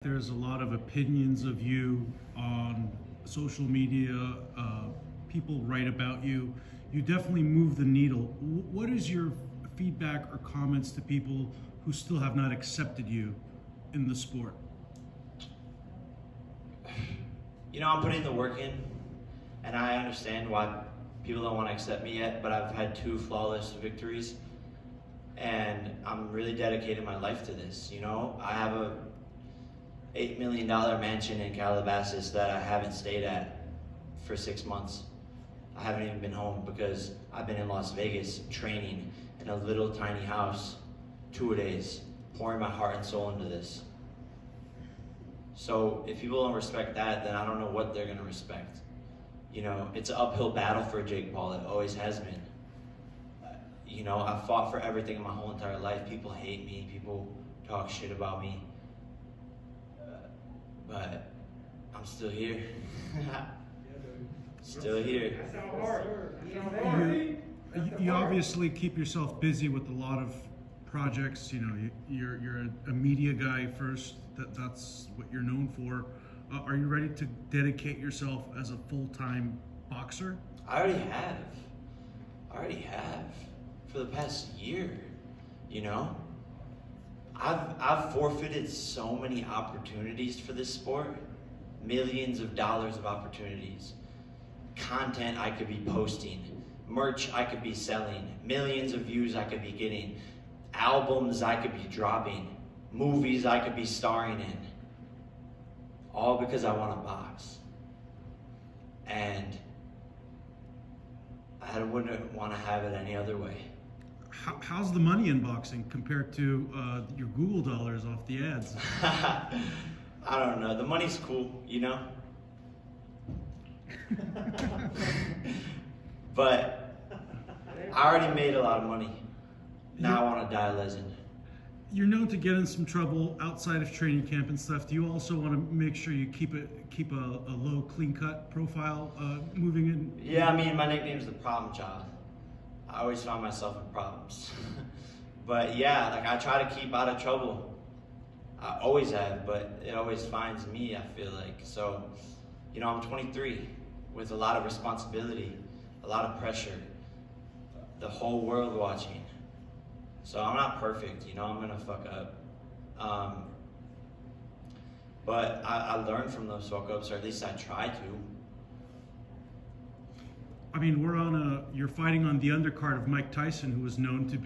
There's a lot of opinions of you on social media. People write about you. You definitely move the needle. What is your feedback or comments to people who still have not accepted you in the sport? You know, I'm putting the work in, and I understand why people don't want to accept me yet, but I've had 2 flawless victories, and I'm really dedicating my life to this. You know, I have a $8 million mansion in Calabasas that I haven't stayed at for 6 months. I haven't even been home because I've been in Las Vegas training in a little tiny house 2 days, pouring my heart and soul into this. So if people don't respect that, then I don't know what they're gonna respect. You know, it's an uphill battle for Jake Paul. It always has been. You know, I've fought for everything in my whole entire life. People hate me, people talk shit about me. But I'm still here. Still here. You obviously keep yourself busy with a lot of projects. You know, you're a media guy first. That's what you're known for. Are you ready to dedicate yourself as a full-time boxer? I already have. For the past year, you know? I've forfeited so many opportunities for this sport, millions of dollars of opportunities, content I could be posting, merch I could be selling, millions of views I could be getting, albums I could be dropping, movies I could be starring in, all because I want to box. And I wouldn't want to have it any other way. How's the money in boxing compared to your Google dollars off the ads? I don't know. The money's cool, you know? But I already made a lot of money. Now I want to die a legend. You're known to get in some trouble outside of training camp and stuff. Do you also want to make sure you keep a low, clean-cut profile moving in? Yeah, I mean, my nickname's the problem child. I always find myself in problems. But yeah, like I try to keep out of trouble. I always have, but it always finds me, I feel like. So, you know, I'm 23 with a lot of responsibility, a lot of pressure, the whole world watching. So I'm not perfect, you know, I'm gonna fuck up. But I learn from those fuck ups, or at least I try to. I mean, you're fighting on the undercard of Mike Tyson, who was known to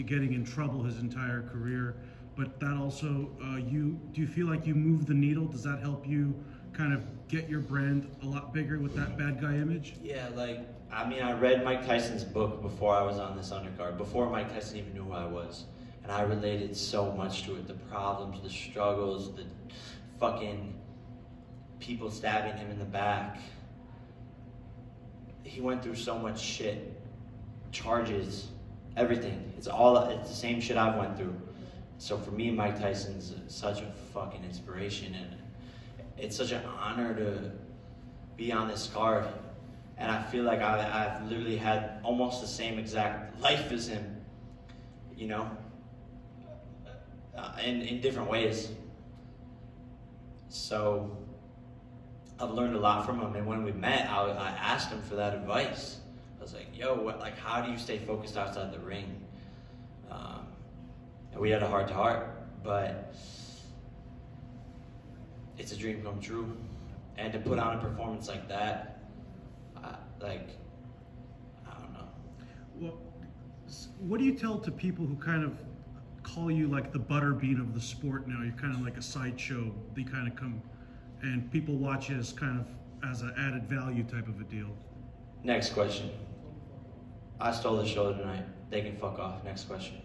getting in trouble his entire career. But that also, do you feel like you move the needle? Does that help you kind of get your brand a lot bigger with that bad guy image? Yeah, like, I mean, I read Mike Tyson's book before I was on this undercard, before Mike Tyson even knew who I was. And I related so much to it, the problems, the struggles, the fucking people stabbing him in the back. He went through so much shit, charges, everything. It's the same shit I've went through. So for me, Mike Tyson's such a fucking inspiration, and it's such an honor to be on this card. And I feel like I've literally had almost the same exact life as him, you know, in different ways. So I've learned a lot from him, and when we met, I asked him for that advice. I was like, yo, how do you stay focused outside the ring? And we had a heart-to-heart, but it's a dream come true. And to put on a performance like that, I don't know. Well, what do you tell to people who kind of call you like the butterbean of the sport now? You're kind of like a sideshow. They kind of come, and people watch it as kind of as an added value type of a deal. Next question. I stole the show tonight. They can fuck off. Next question.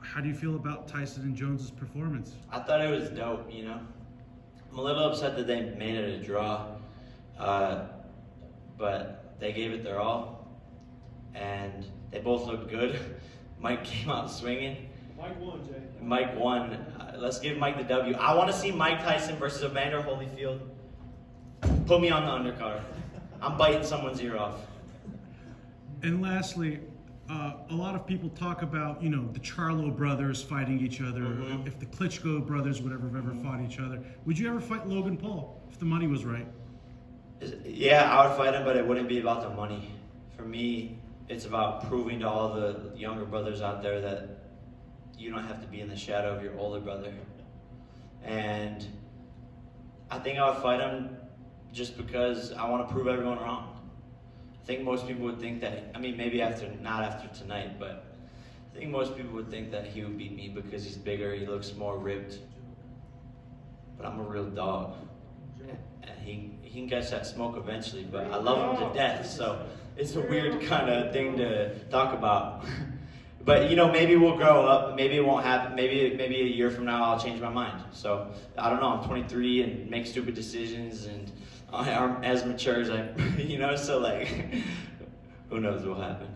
How do you feel about Tyson and Jones's performance? I thought it was dope, you know? I'm a little upset that they made it a draw, but they gave it their all, and they both looked good. Mike came out swinging. Mike won, Jay. Mike won. Let's give Mike the W. I want to see Mike Tyson versus Evander Holyfield. Put me on the undercard. I'm biting someone's ear off. And lastly, A lot of people talk about, you know, the Charlo brothers fighting each other, Mm-hmm. if the Klitschko brothers would ever fought each other. Would you ever fight Logan Paul if the money was right? Yeah, I would fight him, but it wouldn't be about the money. For me, it's about proving to all the younger brothers out there that you don't have to be in the shadow of your older brother. And I think I would fight him just because I want to prove everyone wrong. I think most people would think that, I mean, maybe not after tonight, but I think most people would think that he would beat me because he's bigger, he looks more ripped. But I'm a real dog. And he can catch that smoke eventually, but I love him to death, so it's a weird kind of thing to talk about. But, you know, maybe we'll grow up, maybe it won't happen, maybe a year from now I'll change my mind. So, I don't know, I'm 23 and make stupid decisions and I'm as mature as I, you know, so like, who knows what will happen.